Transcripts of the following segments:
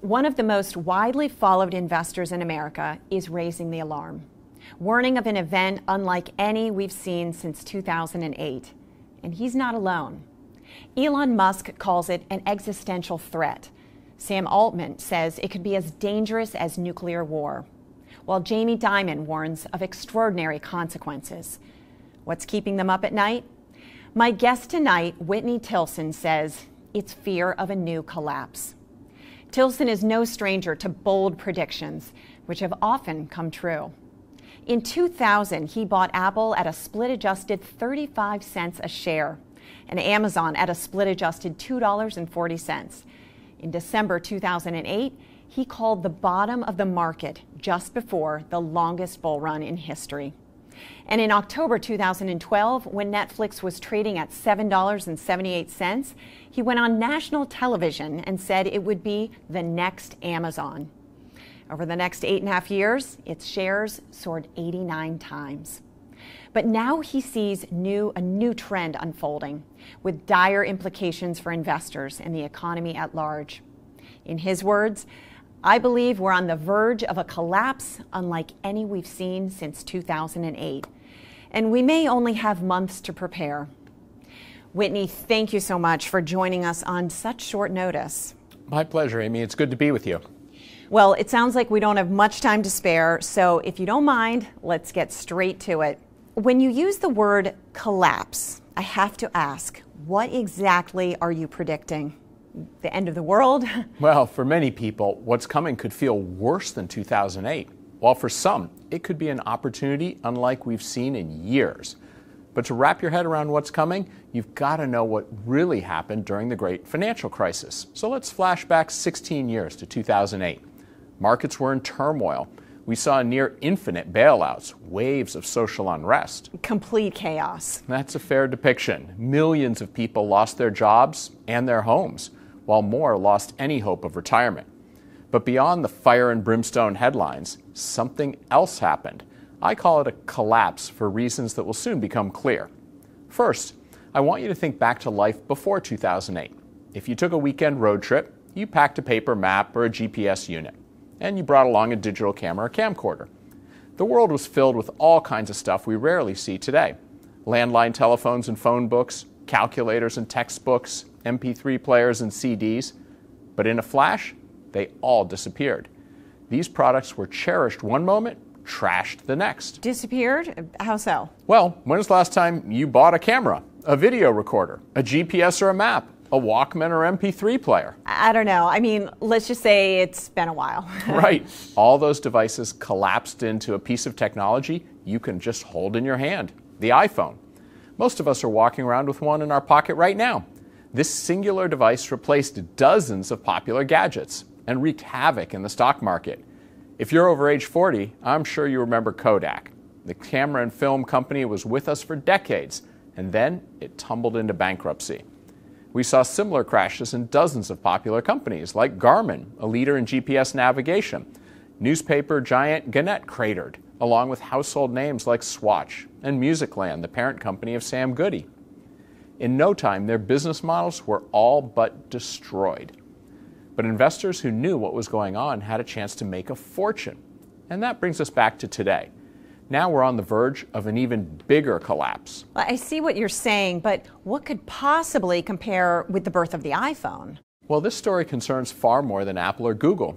One of the most widely followed investors in America is raising the alarm, warning of an event unlike any we've seen since 2008. And he's not alone. Elon Musk calls it an existential threat. Sam Altman says it could be as dangerous as nuclear war, while Jamie Dimon warns of extraordinary consequences. What's keeping them up at night? My guest tonight, Whitney Tilson, says it's fear of a new collapse. Tilson is no stranger to bold predictions, which have often come true. In 2000, he bought Apple at a split-adjusted 35 cents a share, and Amazon at a split-adjusted $2.40. In December 2008, he called the bottom of the market just before the longest bull run in history. And in October 2012, when Netflix was trading at $7.78, he went on national television and said it would be the next Amazon. Over the next 8.5 years, its shares soared 89 times. But now he sees a new trend unfolding, with dire implications for investors and the economy at large. In his words, "I believe we're on the verge of a collapse unlike any we've seen since 2008. And we may only have months to prepare." Whitney, thank you so much for joining us on such short notice. My pleasure, Amy. It's good to be with you. Well, it sounds like we don't have much time to spare, so if you don't mind, let's get straight to it. When you use the word collapse, I have to ask, what exactly are you predicting? The end of the world? Well, for many people, what's coming could feel worse than 2008, while for some, it could be an opportunity unlike we've seen in years. But to wrap your head around what's coming, you've got to know what really happened during the great financial crisis. So let's flash back 16 years to 2008. Markets were in turmoil. We saw near infinite bailouts, waves of social unrest. Complete chaos. That's a fair depiction. Millions of people lost their jobs and their homes, while more lost any hope of retirement. But beyond the fire and brimstone headlines, something else happened. I call it a collapse for reasons that will soon become clear. First, I want you to think back to life before 2008. If you took a weekend road trip, you packed a paper map or a GPS unit, and you brought along a digital camera or camcorder. The world was filled with all kinds of stuff we rarely see today. Landline telephones and phone books, calculators and textbooks, MP3 players and CDs. But in a flash, they all disappeared. These products were cherished one moment, trashed the next. Disappeared? How so? Well, when was the last time you bought a camera, a video recorder, a GPS or a map, a Walkman or MP3 player? I don't know. I mean, let's just say it's been a while. Right. All those devices collapsed into a piece of technology you can just hold in your hand, the iPhone. Most of us are walking around with one in our pocket right now. This singular device replaced dozens of popular gadgets and wreaked havoc in the stock market. If you're over age 40, I'm sure you remember Kodak. The camera and film company was with us for decades, and then it tumbled into bankruptcy. We saw similar crashes in dozens of popular companies like Garmin, a leader in GPS navigation. Newspaper giant Gannett cratered, along with household names like Swatch and Musicland, the parent company of Sam Goody. In no time, their business models were all but destroyed. But investors who knew what was going on had a chance to make a fortune. And that brings us back to today. Now we're on the verge of an even bigger collapse. Well, I see what you're saying, but what could possibly compare with the birth of the iPhone? Well, this story concerns far more than Apple or Google.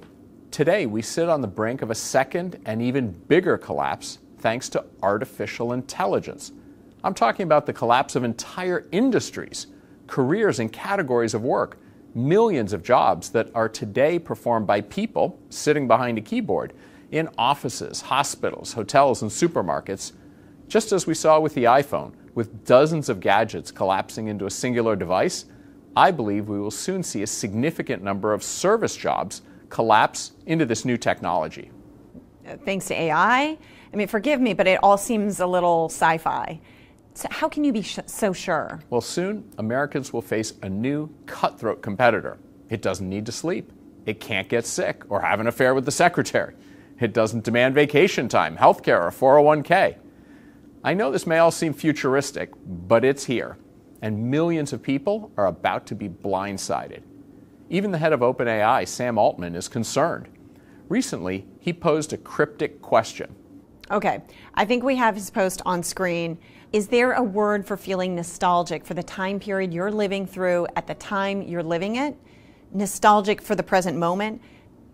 Today, we sit on the brink of a second and even bigger collapse thanks to artificial intelligence. I'm talking about the collapse of entire industries, careers and categories of work, millions of jobs that are today performed by people sitting behind a keyboard in offices, hospitals, hotels, and supermarkets, just as we saw with the iPhone, with dozens of gadgets collapsing into a singular device. I believe we will soon see a significant number of service jobs collapse into this new technology. Thanks to AI? I mean, forgive me, but it all seems a little sci-fi. So how can you be so sure? Well, soon, Americans will face a new cutthroat competitor. It doesn't need to sleep. It can't get sick or have an affair with the secretary. It doesn't demand vacation time, healthcare, or 401k. I know this may all seem futuristic, but it's here, and millions of people are about to be blindsided. Even the head of OpenAI, Sam Altman, is concerned. Recently, he posed a cryptic question. Okay, I think we have his post on screen. Is there a word for feeling nostalgic for the time period you're living through at the time you're living it? Nostalgic for the present moment?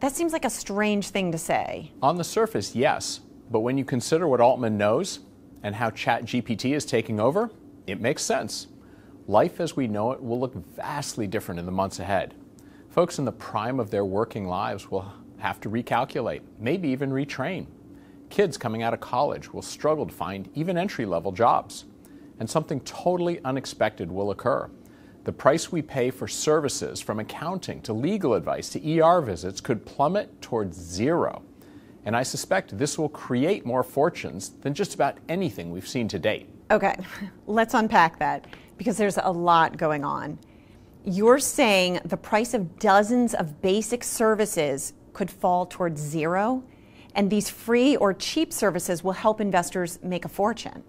That seems like a strange thing to say. On the surface, yes. But when you consider what Altman knows and how ChatGPT is taking over, it makes sense. Life as we know it will look vastly different in the months ahead. Folks in the prime of their working lives will have to recalculate, maybe even retrain. Kids coming out of college will struggle to find even entry-level jobs. And something totally unexpected will occur. The price we pay for services, from accounting to legal advice to ER visits, could plummet towards zero. And I suspect this will create more fortunes than just about anything we've seen to date. Okay, let's unpack that, because there's a lot going on. You're saying the price of dozens of basic services could fall towards zero, and these free or cheap services will help investors make a fortune.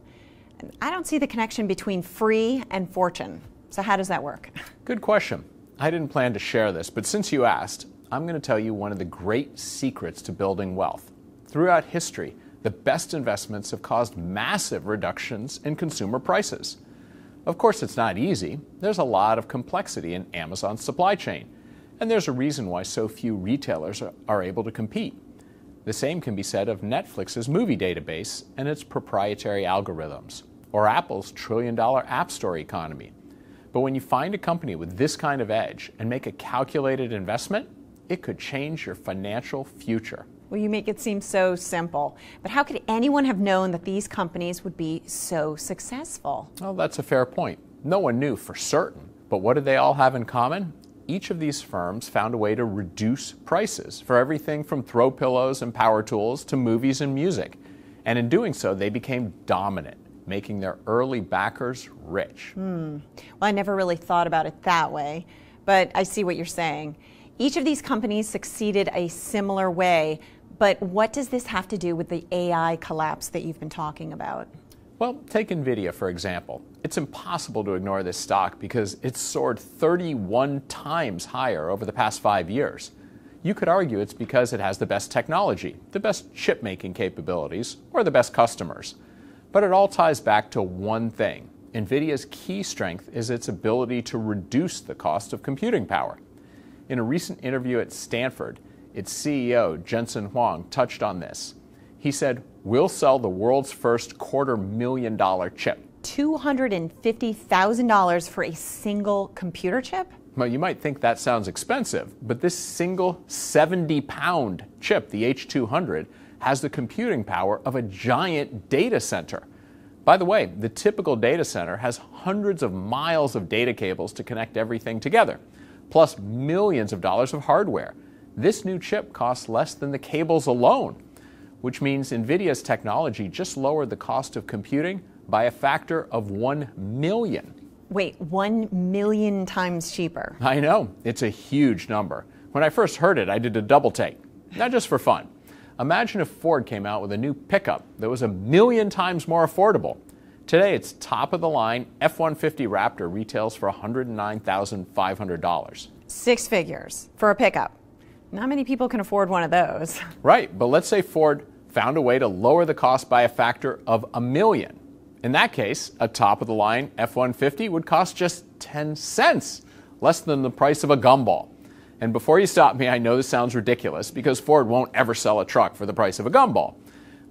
I don't see the connection between free and fortune. So how does that work? Good question. I didn't plan to share this, but since you asked, I'm going to tell you one of the great secrets to building wealth. Throughout history, the best investments have caused massive reductions in consumer prices. Of course, it's not easy. There's a lot of complexity in Amazon's supply chain, and there's a reason why so few retailers are able to compete. The same can be said of Netflix's movie database and its proprietary algorithms, or Apple's trillion-dollar App Store economy. But when you find a company with this kind of edge and make a calculated investment, it could change your financial future. Well, you make it seem so simple. But how could anyone have known that these companies would be so successful? Well, that's a fair point. No one knew for certain. But what did they all have in common? Each of these firms found a way to reduce prices for everything from throw pillows and power tools to movies and music. And in doing so, they became dominant, making their early backers rich. Well, I never really thought about it that way, but I see what you're saying. Each of these companies succeeded a similar way, but what does this have to do with the AI collapse that you've been talking about? Well, take Nvidia, for example. It's impossible to ignore this stock because it's soared 31 times higher over the past 5 years. You could argue it's because it has the best technology, the best chip-making capabilities, or the best customers. But it all ties back to one thing. Nvidia's key strength is its ability to reduce the cost of computing power. In a recent interview at Stanford, its CEO, Jensen Huang, touched on this. He said, "We'll sell the world's first $250,000 chip." $250,000 for a single computer chip? Well, you might think that sounds expensive, but this single 70-pound chip, the H200, has the computing power of a giant data center. By the way, the typical data center has hundreds of miles of data cables to connect everything together, plus millions of dollars of hardware. This new chip costs less than the cables alone, which means Nvidia's technology just lowered the cost of computing by a factor of 1 million. Wait, 1 million times cheaper? I know, it's a huge number. When I first heard it, I did a double take, not just for fun. Imagine if Ford came out with a new pickup that was 1 million times more affordable. Today, its top-of-the-line F-150 Raptor retails for $109,500. 6 figures for a pickup. Not many people can afford one of those. Right, but let's say Ford found a way to lower the cost by a factor of 1 million. In that case, a top-of-the-line F-150 would cost just 10 cents, less than the price of a gumball. And before you stop me, I know this sounds ridiculous because Ford won't ever sell a truck for the price of a gumball.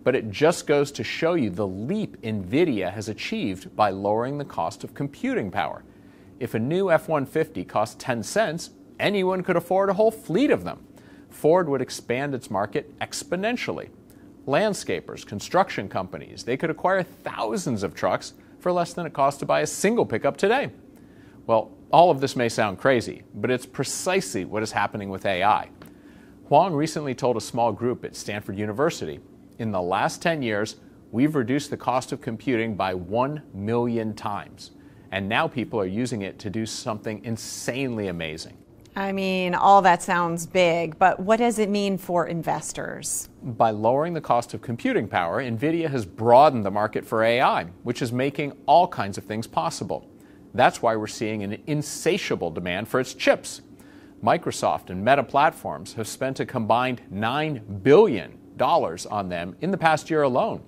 But it just goes to show you the leap Nvidia has achieved by lowering the cost of computing power. If a new F-150 cost 10 cents, anyone could afford a whole fleet of them. Ford would expand its market exponentially. Landscapers, construction companies, they could acquire thousands of trucks for less than it costs to buy a single pickup today. Well, all of this may sound crazy, but it's precisely what is happening with AI. Huang recently told a small group at Stanford University, in the last 10 years, we've reduced the cost of computing by 1 million times. And now people are using it to do something insanely amazing. I mean, all that sounds big, but what does it mean for investors? By lowering the cost of computing power, Nvidia has broadened the market for AI, which is making all kinds of things possible. That's why we're seeing an insatiable demand for its chips. Microsoft and Meta Platforms have spent a combined $9 billion on them in the past year alone.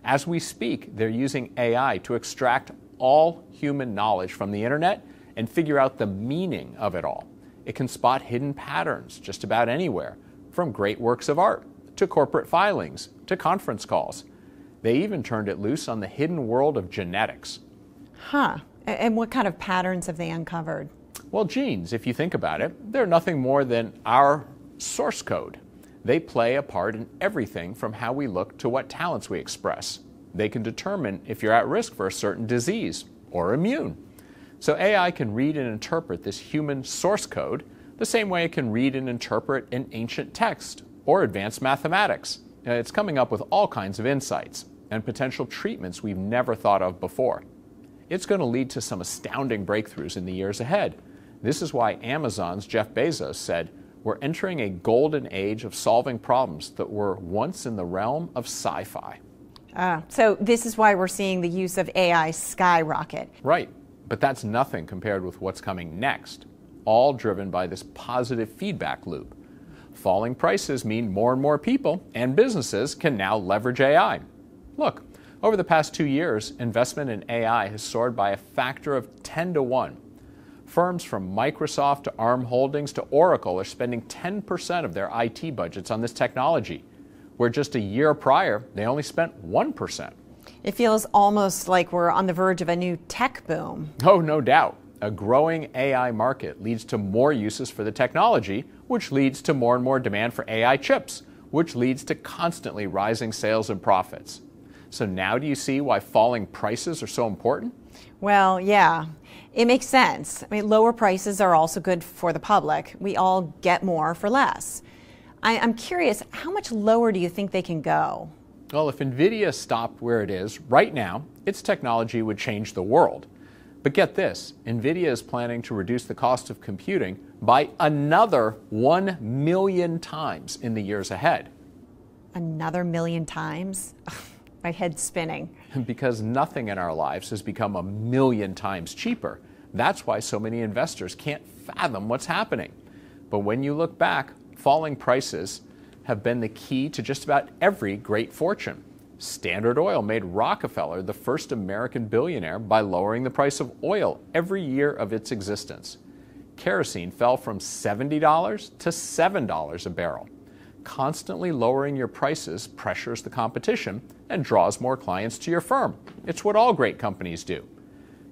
As we speak, they're using AI to extract all human knowledge from the internet and figure out the meaning of it all. It can spot hidden patterns just about anywhere, from great works of art to corporate filings to conference calls. They even turned it loose on the hidden world of genetics. Huh. And what kind of patterns have they uncovered? Well, genes, if you think about it, they're nothing more than our source code. They play a part in everything from how we look to what talents we express. They can determine if you're at risk for a certain disease or immune. So AI can read and interpret this human source code the same way it can read and interpret an ancient text or advanced mathematics. It's coming up with all kinds of insights and potential treatments we've never thought of before. It's going to lead to some astounding breakthroughs in the years ahead. This is why Amazon's Jeff Bezos said, "We're entering a golden age of solving problems that were once in the realm of sci-fi." So this is why we're seeing the use of AI skyrocket. Right, but that's nothing compared with what's coming next, all driven by this positive feedback loop. Falling prices mean more and more people and businesses can now leverage AI. Look, over the past 2 years, investment in AI has soared by a factor of 10 to 1. Firms from Microsoft to ARM Holdings to Oracle are spending 10% of their IT budgets on this technology, where just a year prior, they only spent 1%. It feels almost like we're on the verge of a new tech boom. Oh, no doubt. A growing AI market leads to more uses for the technology, which leads to more and more demand for AI chips, which leads to constantly rising sales and profits. So now do you see why falling prices are so important? Well, yeah, it makes sense. I mean, lower prices are also good for the public. We all get more for less. I'm curious, how much lower do you think they can go? Well, if Nvidia stopped where it is right now, its technology would change the world. But get this, Nvidia is planning to reduce the cost of computing by another 1 million times in the years ahead. Another million times? My head's spinning. Because nothing in our lives has become 1 million times cheaper. That's why so many investors can't fathom what's happening. But when you look back, falling prices have been the key to just about every great fortune. Standard Oil made Rockefeller the first American billionaire by lowering the price of oil every year of its existence. Kerosene fell from $70 to $7 a barrel. Constantly lowering your prices pressures the competition and draws more clients to your firm. It's what all great companies do.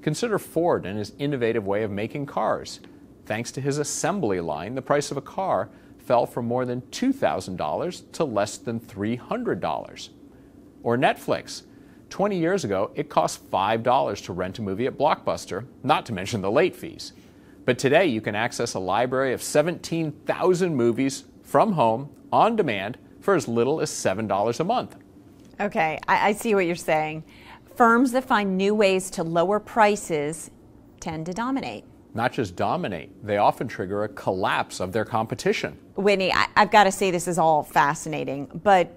Consider Ford and his innovative way of making cars. Thanks to his assembly line, the price of a car fell from more than $2,000 to less than $300. Or Netflix. 20 years ago, it cost $5 to rent a movie at Blockbuster, not to mention the late fees. But today, you can access a library of 17,000 movies from home on demand for as little as $7 a month. Okay, I see what you're saying. Firms that find new ways to lower prices tend to dominate. Not just dominate, they often trigger a collapse of their competition. Whitney, I've got to say this is all fascinating, but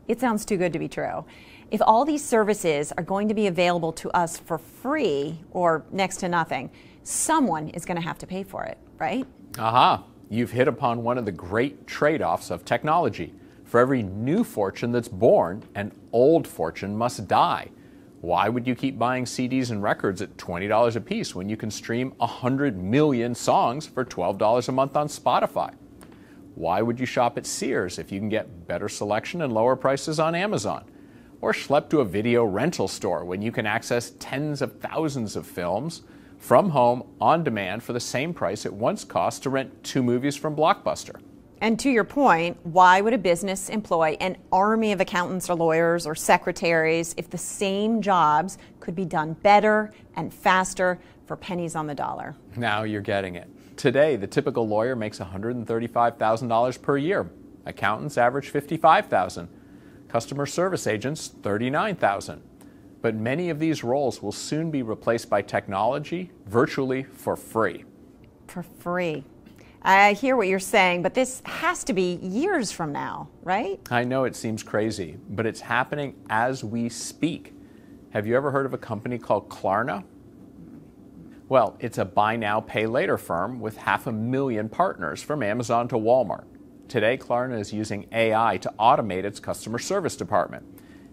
it sounds too good to be true. If all these services are going to be available to us for free or next to nothing, someone is going to have to pay for it, right? Aha, you've hit upon one of the great trade-offs of technology. For every new fortune that's born, an old fortune must die. Why would you keep buying CDs and records at $20 a piece when you can stream 100 million songs for $12 a month on Spotify? Why would you shop at Sears if you can get better selection and lower prices on Amazon? Or schlep to a video rental store when you can access tens of thousands of films from home on demand for the same price it once cost to rent 2 movies from Blockbuster? And to your point, why would a business employ an army of accountants or lawyers or secretaries if the same jobs could be done better and faster for pennies on the dollar? Now you're getting it. Today, the typical lawyer makes $135,000 per year. Accountants average $55,000. Customer service agents, $39,000. But many of these roles will soon be replaced by technology virtually for free. For free. I hear what you're saying, but this has to be years from now, right? I know it seems crazy, but it's happening as we speak. Have you ever heard of a company called Klarna? Well, it's a buy now, pay later firm with 500,000 partners from Amazon to Walmart. Today, Klarna is using AI to automate its customer service department,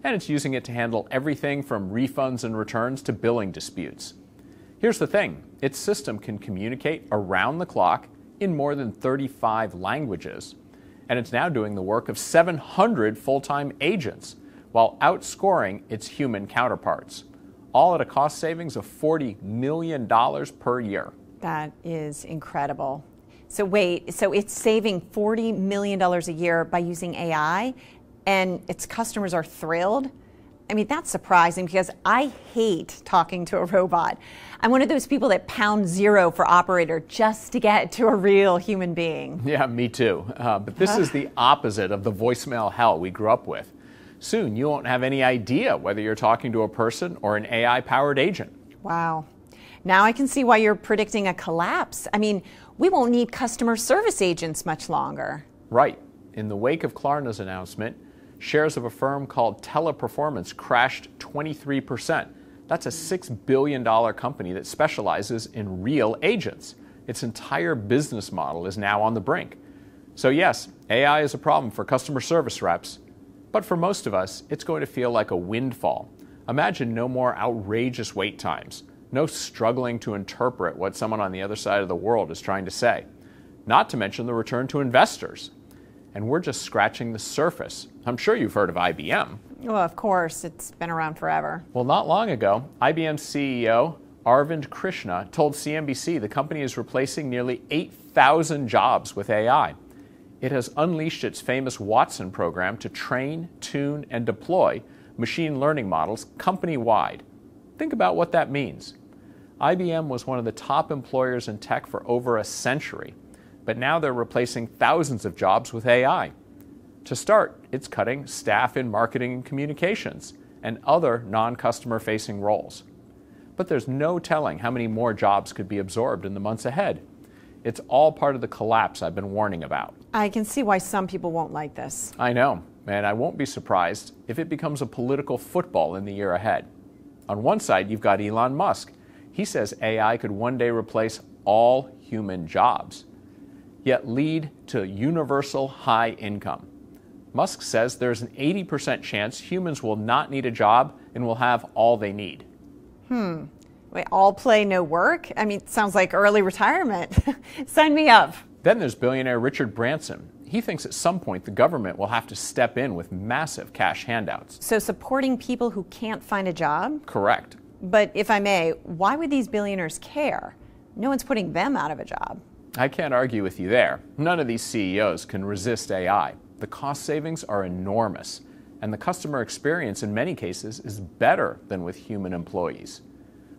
and it's using it to handle everything from refunds and returns to billing disputes. Here's the thing, its system can communicate around the clock in more than 35 languages, and it's now doing the work of 700 full-time agents while outscoring its human counterparts, all at a cost savings of $40 million per year. That is incredible. So wait, so it's saving $40 million a year by using AI, and its customers are thrilled? I mean, that's surprising because I hate talking to a robot. I'm one of those people that pound 0 for operator just to get to a real human being. Yeah, me too. But this is the opposite of the voicemail hell we grew up with. Soon, you won't have any idea whether you're talking to a person or an AI-powered agent. Wow. Now I can see why you're predicting a collapse. I mean, we won't need customer service agents much longer. Right. In the wake of Klarna's announcement, shares of a firm called Teleperformance crashed 23%. That's a $6 billion company that specializes in real agents. Its entire business model is now on the brink. So yes, AI is a problem for customer service reps, but for most of us, it's going to feel like a windfall. Imagine no more outrageous wait times, no struggling to interpret what someone on the other side of the world is trying to say, not to mention the return to investors. And we're just scratching the surface. I'm sure you've heard of IBM. Well, of course, it's been around forever. Well, not long ago, IBM's CEO, Arvind Krishna, told CNBC the company is replacing nearly 8,000 jobs with AI. It has unleashed its famous Watson program to train, tune, and deploy machine learning models company-wide. Think about what that means. IBM was one of the top employers in tech for over a century, but now they're replacing thousands of jobs with AI. To start, it's cutting staff in marketing and communications and other non-customer-facing roles. But there's no telling how many more jobs could be absorbed in the months ahead. It's all part of the collapse I've been warning about. I can see why some people won't like this. I know, and I won't be surprised if it becomes a political football in the year ahead. On one side, you've got Elon Musk. He says AI could one day replace all human jobs, yet lead to universal high income. Musk says there's an 80% chance humans will not need a job and will have all they need. Wait, all play, no work? I mean, it sounds like early retirement. Sign me up. Then there's billionaire Richard Branson. He thinks at some point the government will have to step in with massive cash handouts. So supporting people who can't find a job? Correct. But if I may, why would these billionaires care? No one's putting them out of a job. I can't argue with you there. None of these CEOs can resist AI. The cost savings are enormous, and the customer experience in many cases is better than with human employees.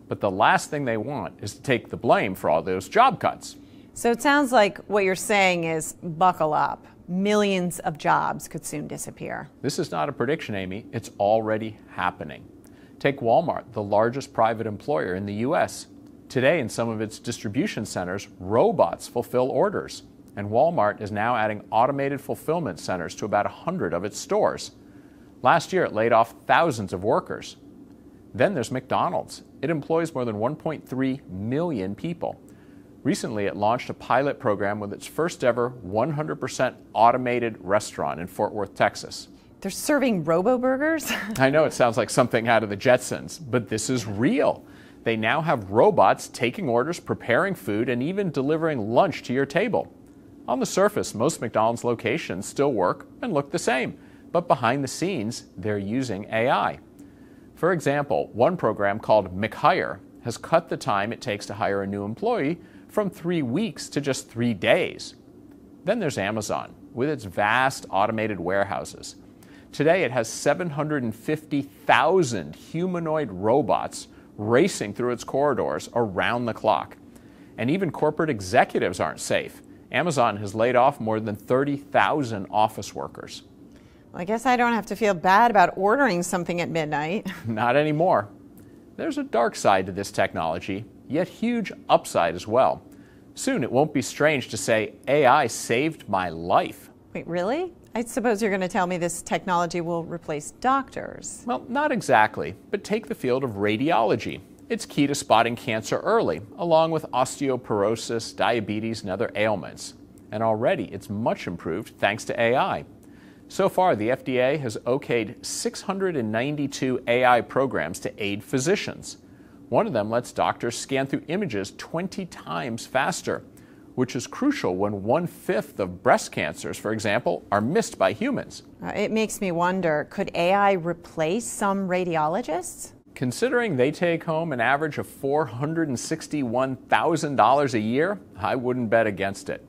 But the last thing they want is to take the blame for all those job cuts. So it sounds like what you're saying is buckle up. Millions of jobs could soon disappear. This is not a prediction, Amy. It's already happening. Take Walmart, the largest private employer in the U.S. Today, in some of its distribution centers, robots fulfill orders. And Walmart is now adding automated fulfillment centers to about 100 of its stores. Last year, it laid off thousands of workers. Then there's McDonald's. It employs more than 1.3 million people. Recently, it launched a pilot program with its first ever 100% automated restaurant in Fort Worth, Texas. They're serving robo-burgers? I know it sounds like something out of the Jetsons, but this is real. They now have robots taking orders, preparing food, and even delivering lunch to your table. On the surface, most McDonald's locations still work and look the same, but behind the scenes, they're using AI. For example, one program called McHire has cut the time it takes to hire a new employee from 3 weeks to just 3 days. Then there's Amazon, with its vast automated warehouses. Today, it has 750,000 humanoid robots racing through its corridors around the clock. And even corporate executives aren't safe. Amazon has laid off more than 30,000 office workers. Well, I guess I don't have to feel bad about ordering something at midnight. Not anymore. There's a dark side to this technology, yet huge upside as well. Soon it won't be strange to say, AI saved my life. Wait, really? I suppose you're going to tell me this technology will replace doctors. Well, not exactly, but take the field of radiology. It's key to spotting cancer early, along with osteoporosis, diabetes, and other ailments. And already it's much improved thanks to AI. So far, the FDA has okayed 692 AI programs to aid physicians. One of them lets doctors scan through images 20 times faster, which is crucial when 1/5 of breast cancers, for example, are missed by humans. It makes me wonder, could AI replace some radiologists? Considering they take home an average of $461,000 a year, I wouldn't bet against it.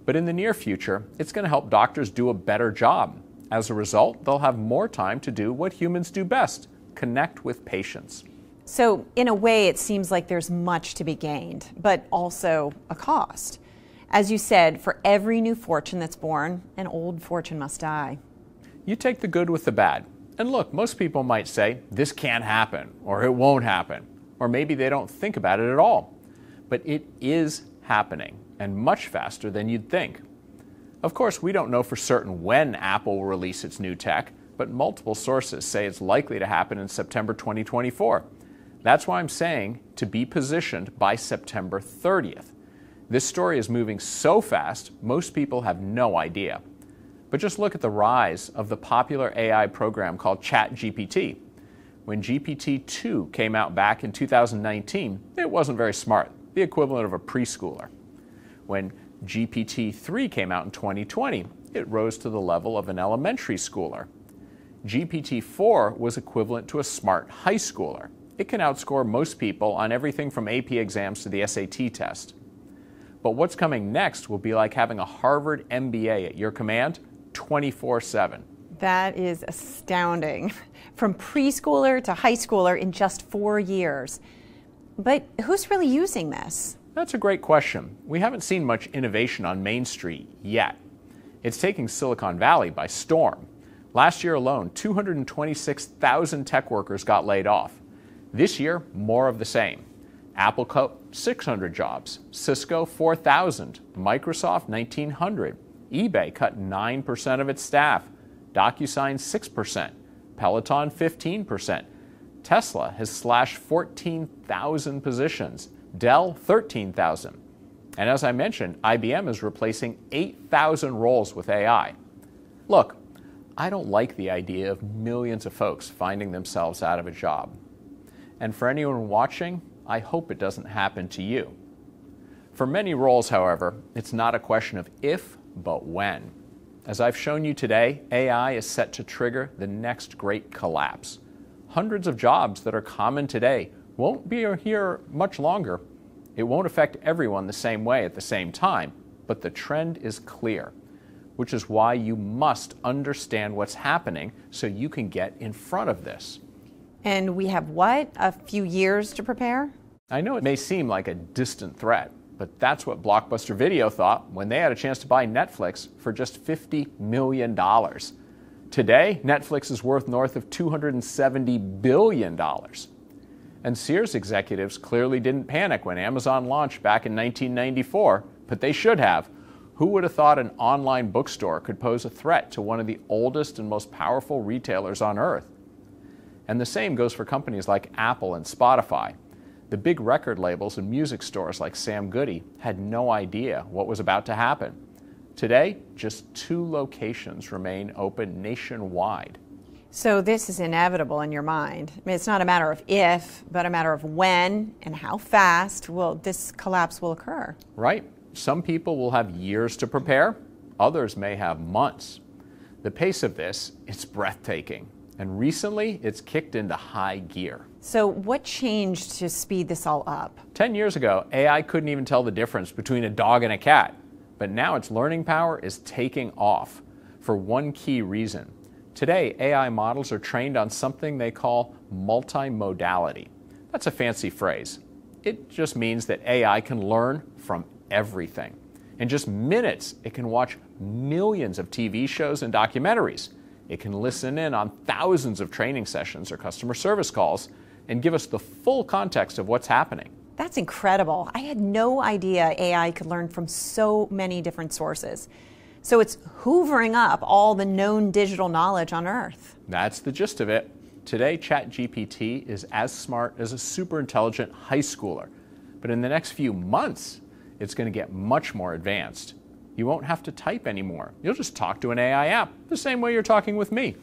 But in the near future, it's going to help doctors do a better job. As a result, they'll have more time to do what humans do best, connect with patients. So, in a way, it seems like there's much to be gained, but also a cost. As you said, for every new fortune that's born, an old fortune must die. You take the good with the bad. And look, most people might say, this can't happen, or it won't happen, or maybe they don't think about it at all. But it is happening, and much faster than you'd think. Of course, we don't know for certain when Apple will release its new tech, but multiple sources say it's likely to happen in September 2024. That's why I'm saying to be positioned by September 30th. This story is moving so fast, most people have no idea. But just look at the rise of the popular AI program called ChatGPT. When GPT-2 came out back in 2019, it wasn't very smart, the equivalent of a preschooler. When GPT-3 came out in 2020, it rose to the level of an elementary schooler. GPT-4 was equivalent to a smart high schooler. It can outscore most people on everything from AP exams to the SAT test. But what's coming next will be like having a Harvard MBA at your command 24/7. That is astounding. From preschooler to high schooler in just 4 years. But who's really using this? That's a great question. We haven't seen much innovation on Main Street yet. It's taking Silicon Valley by storm. Last year alone, 226,000 tech workers got laid off. This year, more of the same. Apple cut 600 jobs, Cisco 4,000, Microsoft 1,900. eBay cut 9% of its staff, DocuSign 6%, Peloton 15%. Tesla has slashed 14,000 positions, Dell 13,000. And as I mentioned, IBM is replacing 8,000 roles with AI. Look, I don't like the idea of millions of folks finding themselves out of a job. And for anyone watching, I hope it doesn't happen to you. For many roles, however, it's not a question of if, but when. As I've shown you today, AI is set to trigger the next great collapse. Hundreds of jobs that are common today won't be here much longer. It won't affect everyone the same way at the same time, but the trend is clear, which is why you must understand what's happening so you can get in front of this. And we have what? A few years to prepare? I know it may seem like a distant threat, but that's what Blockbuster Video thought when they had a chance to buy Netflix for just $50 million. Today, Netflix is worth north of $270 billion. And Sears executives clearly didn't panic when Amazon launched back in 1994, but they should have. Who would have thought an online bookstore could pose a threat to one of the oldest and most powerful retailers on earth? And the same goes for companies like Apple and Spotify. The big record labels and music stores like Sam Goody had no idea what was about to happen. Today, just 2 locations remain open nationwide. So this is inevitable in your mind. I mean, it's not a matter of if, but a matter of when and how fast this collapse will occur. Right. Some people will have years to prepare. Others may have months. The pace of this, it's breathtaking. And recently, it's kicked into high gear. So what changed to speed this all up? 10 years ago, AI couldn't even tell the difference between a dog and a cat. But now its learning power is taking off for one key reason. Today, AI models are trained on something they call multimodality. That's a fancy phrase. It just means that AI can learn from everything. In just minutes, it can watch millions of TV shows and documentaries. It can listen in on thousands of training sessions or customer service calls and give us the full context of what's happening. That's incredible. I had no idea AI could learn from so many different sources. So it's hoovering up all the known digital knowledge on Earth. That's the gist of it. Today, ChatGPT is as smart as a super intelligent high schooler. But in the next few months, it's going to get much more advanced. You won't have to type anymore. You'll just talk to an AI app the same way you're talking with me.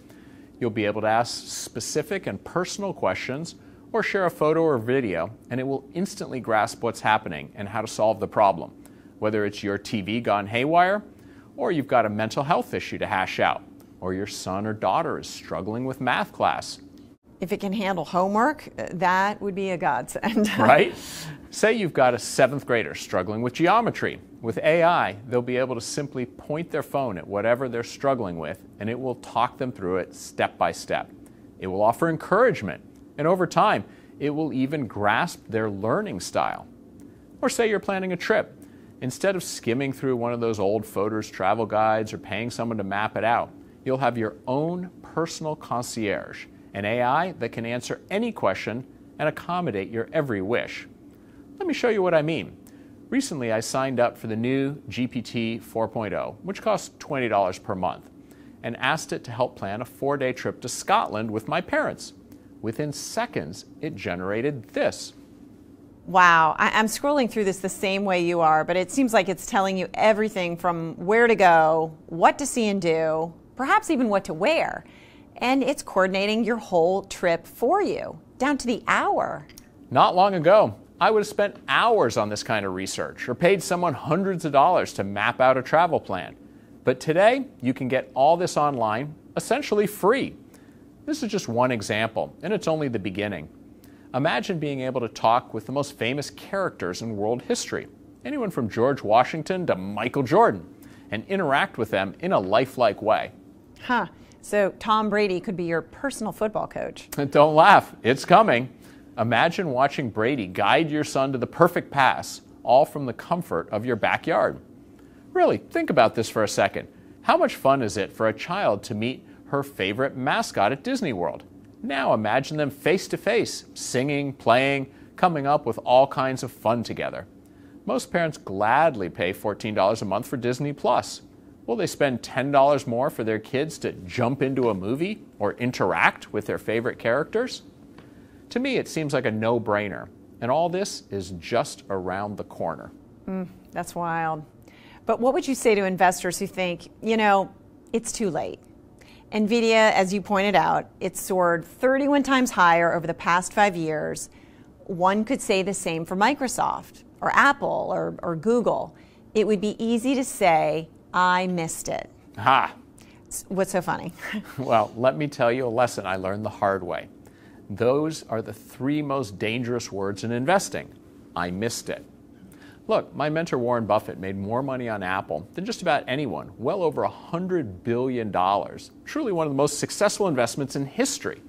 You'll be able to ask specific and personal questions or share a photo or video, and it will instantly grasp what's happening and how to solve the problem, whether it's your TV gone haywire, or you've got a mental health issue to hash out, or your son or daughter is struggling with math class. If it can handle homework, that would be a godsend. Right? Say you've got a 7th grader struggling with geometry. With AI, they'll be able to simply point their phone at whatever they're struggling with, and it will talk them through it step by step. It will offer encouragement, and over time, it will even grasp their learning style. Or say you're planning a trip. Instead of skimming through one of those old photos travel guides or paying someone to map it out, you'll have your own personal concierge, an AI that can answer any question and accommodate your every wish. Let me show you what I mean. Recently, I signed up for the new GPT 4.0, which costs $20 per month, and asked it to help plan a 4-day trip to Scotland with my parents. Within seconds, it generated this. Wow, I'm scrolling through this the same way you are, but it seems like it's telling you everything from where to go, what to see and do, perhaps even what to wear. And it's coordinating your whole trip for you, down to the hour. Not long ago, I would have spent hours on this kind of research or paid someone hundreds of dollars to map out a travel plan. But today, you can get all this online, essentially free. This is just one example, and it's only the beginning. Imagine being able to talk with the most famous characters in world history, anyone from George Washington to Michael Jordan, and interact with them in a lifelike way. Huh. So Tom Brady could be your personal football coach. Don't laugh, it's coming. Imagine watching Brady guide your son to the perfect pass, all from the comfort of your backyard. Really, think about this for a second. How much fun is it for a child to meet her favorite mascot at Disney World? Now imagine them face to face, singing, playing, coming up with all kinds of fun together. Most parents gladly pay $14 a month for Disney Plus. Will they spend $10 more for their kids to jump into a movie or interact with their favorite characters? To me, it seems like a no-brainer, and all this is just around the corner. That's wild. But what would you say to investors who think, it's too late? Nvidia, as you pointed out, it's soared 31 times higher over the past 5 years. One could say the same for Microsoft or Apple or Google. It would be easy to say, I missed it. Ha! What's so funny? Well, let me tell you a lesson I learned the hard way. Those are the 3 most dangerous words in investing. I missed it. Look, my mentor Warren Buffett made more money on Apple than just about anyone, well over $100 billion. Truly one of the most successful investments in history.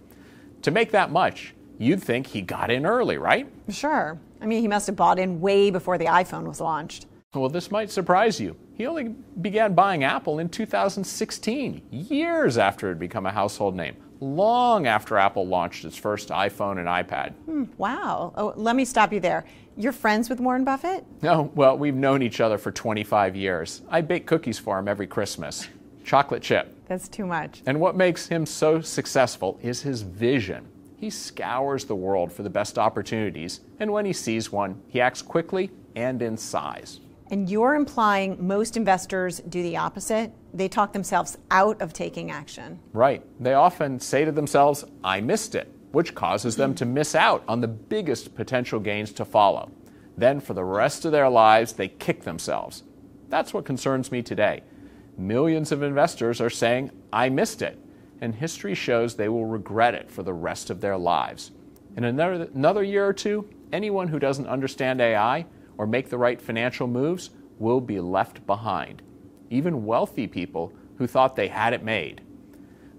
To make that much, you'd think he got in early, right? Sure. I mean, he must have bought in way before the iPhone was launched. Well, this might surprise you. He only began buying Apple in 2016, years after it had become a household name, long after Apple launched its first iPhone and iPad. Wow. Oh, let me stop you there. You're friends with Warren Buffett? No, well, we've known each other for 25 years. I bake cookies for him every Christmas. Chocolate chip. That's too much. And what makes him so successful is his vision. He scours the world for the best opportunities, and when he sees one, he acts quickly and in size. And you're implying most investors do the opposite? They talk themselves out of taking action. Right. They often say to themselves, I missed it, which causes them to miss out on the biggest potential gains to follow. Then for the rest of their lives, they kick themselves. That's what concerns me today. Millions of investors are saying, I missed it, and history shows they will regret it for the rest of their lives. In another year or two, anyone who doesn't understand AI or make the right financial moves will be left behind. Even wealthy people who thought they had it made.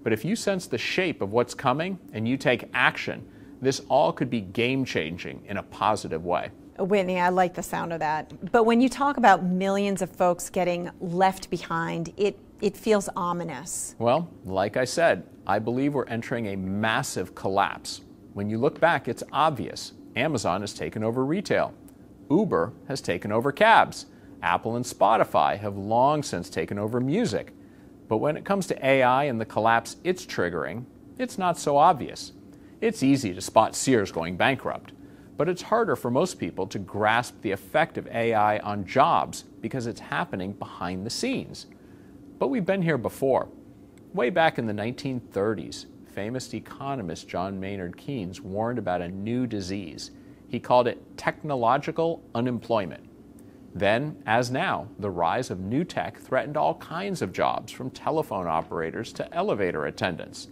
But if you sense the shape of what's coming and you take action, this all could be game-changing in a positive way. Whitney, I like the sound of that. But when you talk about millions of folks getting left behind, it feels ominous. Well, like I said, I believe we're entering a massive collapse. When you look back, it's obvious. Amazon has taken over retail. Uber has taken over cabs. Apple and Spotify have long since taken over music. But when it comes to AI and the collapse it's triggering, it's not so obvious. It's easy to spot Sears going bankrupt, but it's harder for most people to grasp the effect of AI on jobs because it's happening behind the scenes. But we've been here before. Way back in the 1930s, famous economist John Maynard Keynes warned about a new disease. He called it technological unemployment. Then, as now, the rise of new tech threatened all kinds of jobs, from telephone operators to elevator attendants.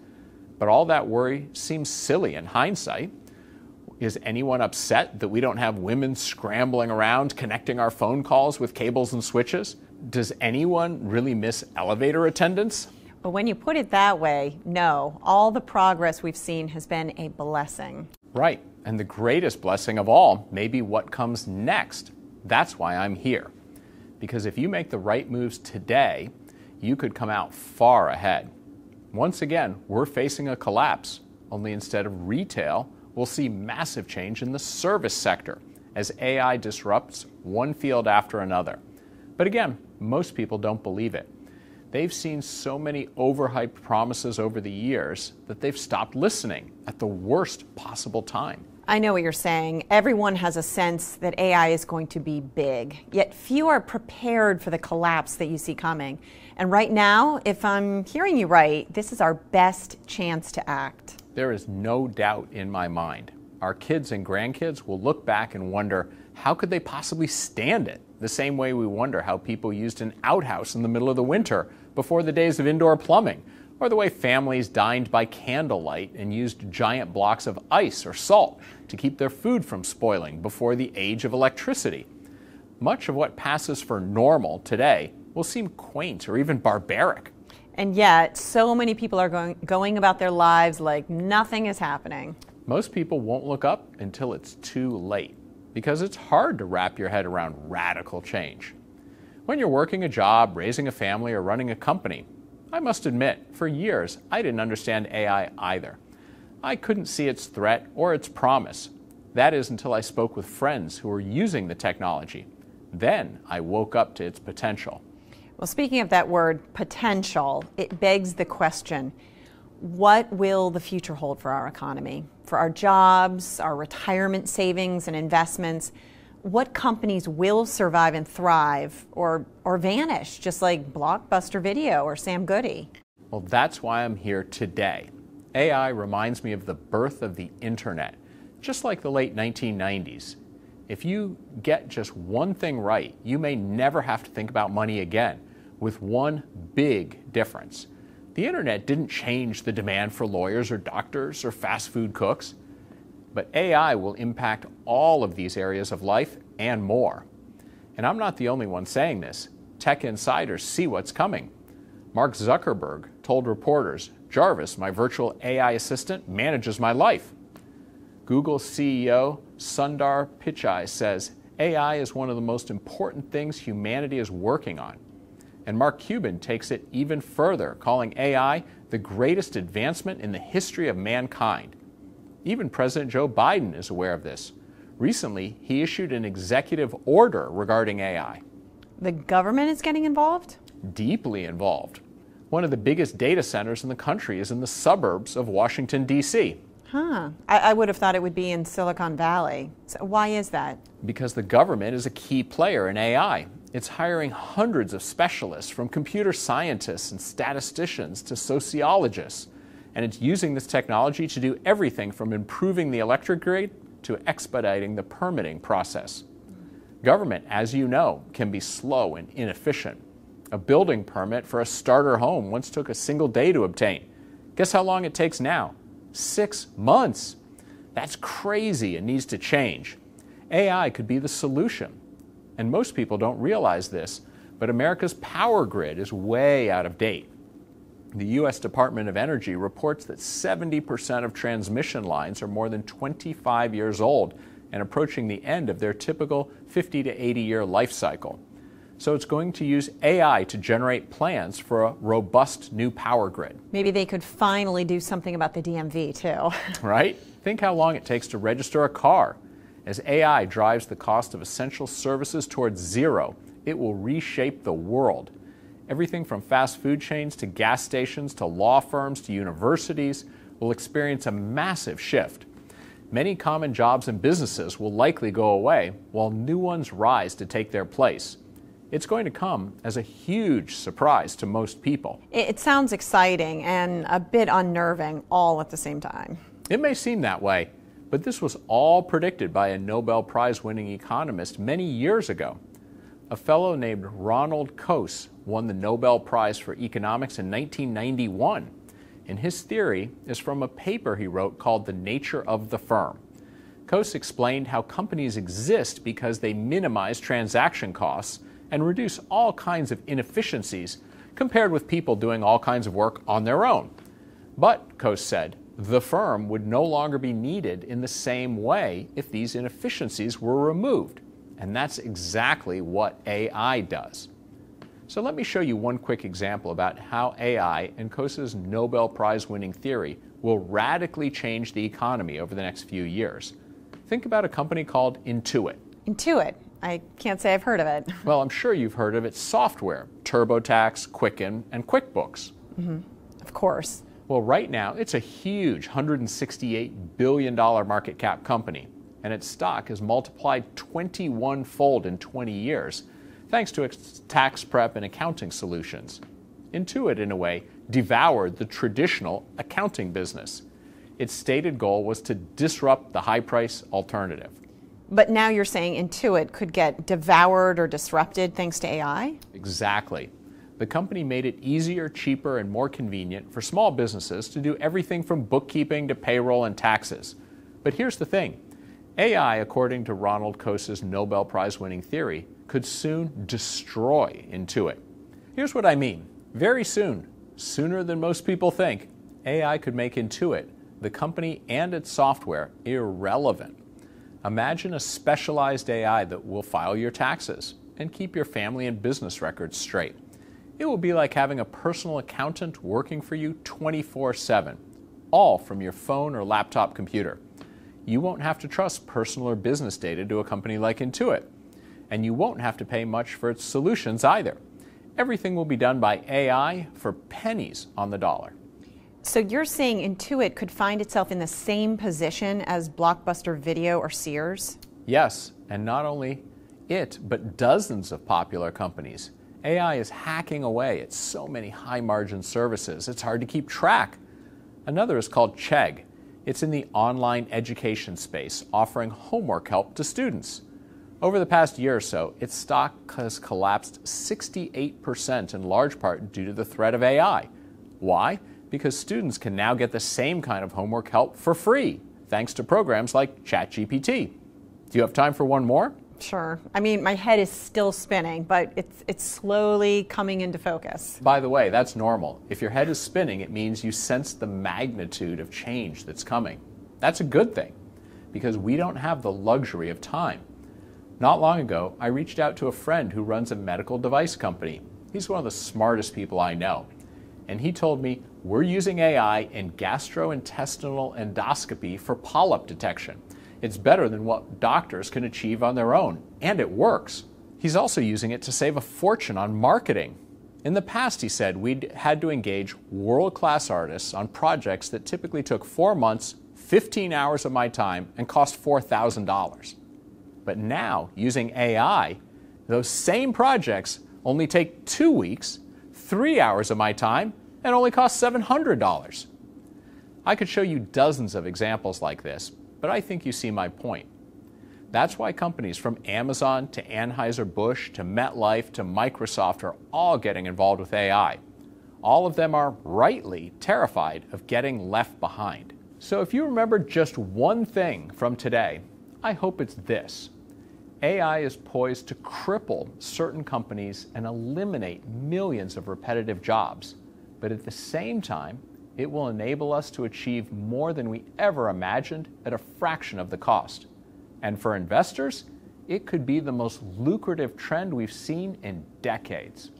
But all that worry seems silly in hindsight. Is anyone upset that we don't have women scrambling around connecting our phone calls with cables and switches? Does anyone really miss elevator attendants? But when you put it that way, no, all the progress we've seen has been a blessing. Right, and the greatest blessing of all may be what comes next. That's why I'm here. Because if you make the right moves today, you could come out far ahead. Once again, we're facing a collapse, only instead of retail, we'll see massive change in the service sector as AI disrupts one field after another. But again, most people don't believe it. They've seen so many overhyped promises over the years that they've stopped listening at the worst possible time. I know what you're saying. Everyone has a sense that AI is going to be big, yet few are prepared for the collapse that you see coming. And right now, if I'm hearing you right, this is our best chance to act. There is no doubt in my mind. Our kids and grandkids will look back and wonder, how could they possibly stand it? The same way we wonder how people used an outhouse in the middle of the winter before the days of indoor plumbing, or the way families dined by candlelight and used giant blocks of ice or salt to keep their food from spoiling before the age of electricity. Much of what passes for normal today will seem quaint or even barbaric. And yet, so many people are going about their lives like nothing is happening. Most people won't look up until it's too late, because it's hard to wrap your head around radical change. When you're working a job, raising a family, or running a company, I must admit, for years, I didn't understand AI either. I couldn't see its threat or its promise. That is until I spoke with friends who were using the technology. Then I woke up to its potential. Well, speaking of that word, potential, it begs the question, what will the future hold for our economy? For our jobs, our retirement savings and investments? What companies will survive and thrive or vanish, just like Blockbuster Video or Sam Goody? Well, that's why I'm here today. AI reminds me of the birth of the internet, just like the late 1990s. If you get just one thing right, you may never have to think about money again, with one big difference. The internet didn't change the demand for lawyers or doctors or fast food cooks. But AI will impact all of these areas of life and more. And I'm not the only one saying this. Tech insiders see what's coming. Mark Zuckerberg told reporters, "Jarvis, my virtual AI assistant, manages my life." Google CEO Sundar Pichai says AI is one of the most important things humanity is working on. And Mark Cuban takes it even further, calling AI the greatest advancement in the history of mankind. Even President Joe Biden is aware of this. Recently, he issued an executive order regarding AI. The government is getting involved? Deeply involved. One of the biggest data centers in the country is in the suburbs of Washington, D.C. I would have thought it would be in Silicon Valley. So why is that? Because the government is a key player in AI. It's hiring hundreds of specialists, from computer scientists and statisticians to sociologists. And it's using this technology to do everything from improving the electric grid to expediting the permitting process. Government, as you know, can be slow and inefficient. A building permit for a starter home once took a single day to obtain. Guess how long it takes now? 6 months. That's crazy and needs to change. AI could be the solution. And most people don't realize this, but America's power grid is way out of date. The U.S. Department of Energy reports that 70% of transmission lines are more than 25 years old and approaching the end of their typical 50 to 80-year life cycle. So it's going to use AI to generate plans for a robust new power grid. Maybe they could finally do something about the DMV, too. Right? Think how long it takes to register a car. As AI drives the cost of essential services towards zero, it will reshape the world. Everything from fast food chains to gas stations to law firms to universities will experience a massive shift. Many common jobs and businesses will likely go away, while new ones rise to take their place. It's going to come as a huge surprise to most people. It sounds exciting and a bit unnerving all at the same time. It may seem that way, but this was all predicted by a Nobel Prize-winning economist many years ago. A fellow named Ronald Coase won the Nobel Prize for Economics in 1991. And his theory is from a paper he wrote called The Nature of the Firm. Coase explained how companies exist because they minimize transaction costs and reduce all kinds of inefficiencies compared with people doing all kinds of work on their own. But, Coase said, the firm would no longer be needed in the same way if these inefficiencies were removed. And that's exactly what AI does. So let me show you one quick example about how AI and Coase's Nobel Prize-winning theory will radically change the economy over the next few years. Think about a company called Intuit. Intuit? I can't say I've heard of it. Well, I'm sure you've heard of its software, TurboTax, Quicken, and QuickBooks. Of course. Well, right now, it's a huge $168 billion market cap company, and its stock has multiplied 21-fold in 20 years. Thanks to its tax prep and accounting solutions. Intuit, in a way, devoured the traditional accounting business. Its stated goal was to disrupt the high-price alternative. But now you're saying Intuit could get devoured or disrupted thanks to AI? Exactly. The company made it easier, cheaper, and more convenient for small businesses to do everything from bookkeeping to payroll and taxes. But here's the thing. AI, according to Ronald Coase's Nobel Prize-winning theory, could soon destroy Intuit. Here's what I mean. Very soon, sooner than most people think, AI could make Intuit, the company and its software, irrelevant. Imagine a specialized AI that will file your taxes and keep your family and business records straight. It will be like having a personal accountant working for you 24/7, all from your phone or laptop computer. You won't have to trust personal or business data to a company like Intuit. And you won't have to pay much for its solutions either. Everything will be done by AI for pennies on the dollar. So you're saying Intuit could find itself in the same position as Blockbuster Video or Sears? Yes, and not only it, but dozens of popular companies. AI is hacking away at so many high-margin services, it's hard to keep track. Another is called Chegg. It's in the online education space, offering homework help to students. Over the past year or so, its stock has collapsed 68% in large part due to the threat of AI. Why? Because students can now get the same kind of homework help for free, thanks to programs like ChatGPT. Do you have time for one more? Sure. I mean, my head is still spinning, but it's slowly coming into focus. By the way, that's normal. If your head is spinning, it means you sense the magnitude of change that's coming. That's a good thing, because we don't have the luxury of time. Not long ago, I reached out to a friend who runs a medical device company. He's one of the smartest people I know. And he told me, we're using AI in gastrointestinal endoscopy for polyp detection. It's better than what doctors can achieve on their own, and it works. He's also using it to save a fortune on marketing. In the past, he said, we'd had to engage world-class artists on projects that typically took 4 months, 15 hours of my time, and cost $4,000. But now, using AI, those same projects only take 2 weeks, 3 hours of my time, and only cost $700. I could show you dozens of examples like this, but I think you see my point. That's why companies from Amazon to Anheuser-Busch to MetLife to Microsoft are all getting involved with AI. All of them are rightly terrified of getting left behind. So if you remember just one thing from today, I hope it's this. AI is poised to cripple certain companies and eliminate millions of repetitive jobs. But at the same time, it will enable us to achieve more than we ever imagined at a fraction of the cost. And for investors, it could be the most lucrative trend we've seen in decades.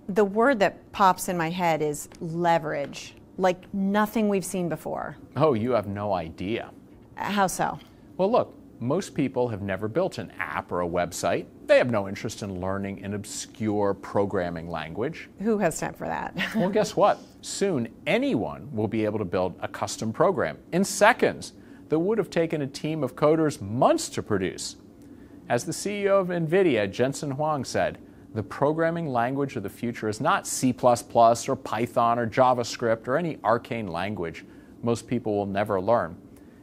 The word that pops in my head is leverage, like nothing we've seen before. Oh, you have no idea. How so? Well, look, Most people have never built an app or a website. They have no interest in learning an obscure programming language. Who has time for that? Well, guess what? Soon, anyone will be able to build a custom program in seconds that would have taken a team of coders months to produce. As the CEO of Nvidia, Jensen Huang, said, the programming language of the future is not C++ or Python or JavaScript or any arcane language most people will never learn.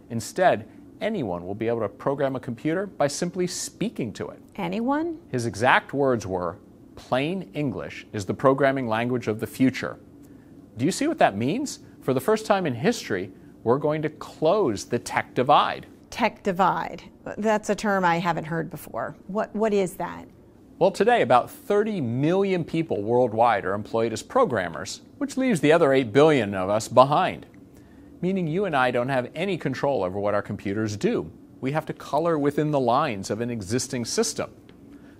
Instead, anyone will be able to program a computer by simply speaking to it. Anyone? His exact words were, plain English is the programming language of the future. Do you see what that means? For the first time in history, we're going to close the tech divide. Tech divide. That's a term I haven't heard before. What is that? Well, today about 30 million people worldwide are employed as programmers, which leaves the other 8 billion of us behind. Meaning you and I don't have any control over what our computers do. We have to color within the lines of an existing system.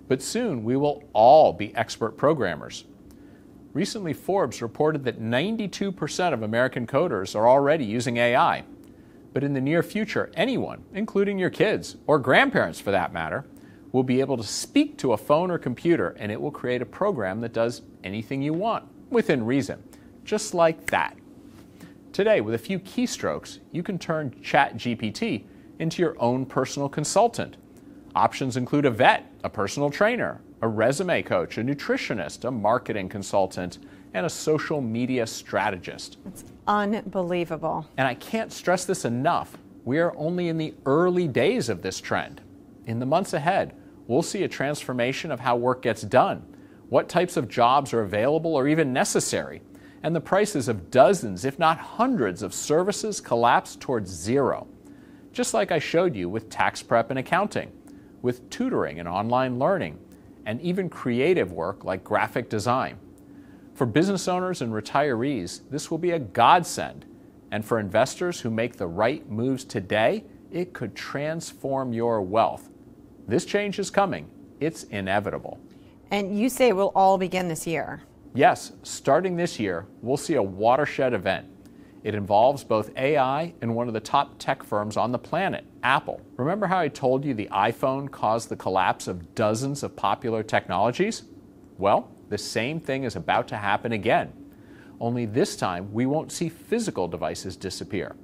But soon we will all be expert programmers. Recently, Forbes reported that 92% of American coders are already using AI. But in the near future, anyone, including your kids, or grandparents for that matter, will be able to speak to a phone or computer and it will create a program that does anything you want, within reason, just like that. Today, with a few keystrokes, you can turn ChatGPT into your own personal consultant. Options include a vet, a personal trainer, a resume coach, a nutritionist, a marketing consultant, and a social media strategist. It's unbelievable. And I can't stress this enough. We are only in the early days of this trend. In the months ahead, we'll see a transformation of how work gets done, what types of jobs are available or even necessary, and the prices of dozens, if not hundreds, of services collapse towards zero. Just like I showed you with tax prep and accounting, with tutoring and online learning, and even creative work like graphic design. For business owners and retirees, this will be a godsend. And for investors who make the right moves today, it could transform your wealth. This change is coming. It's inevitable. And you say it will all begin this year. Yes, starting this year, we'll see a watershed event. It involves both AI and one of the top tech firms on the planet, Apple. Remember how I told you the iPhone caused the collapse of dozens of popular technologies? Well, the same thing is about to happen again. Only this time, we won't see physical devices disappear.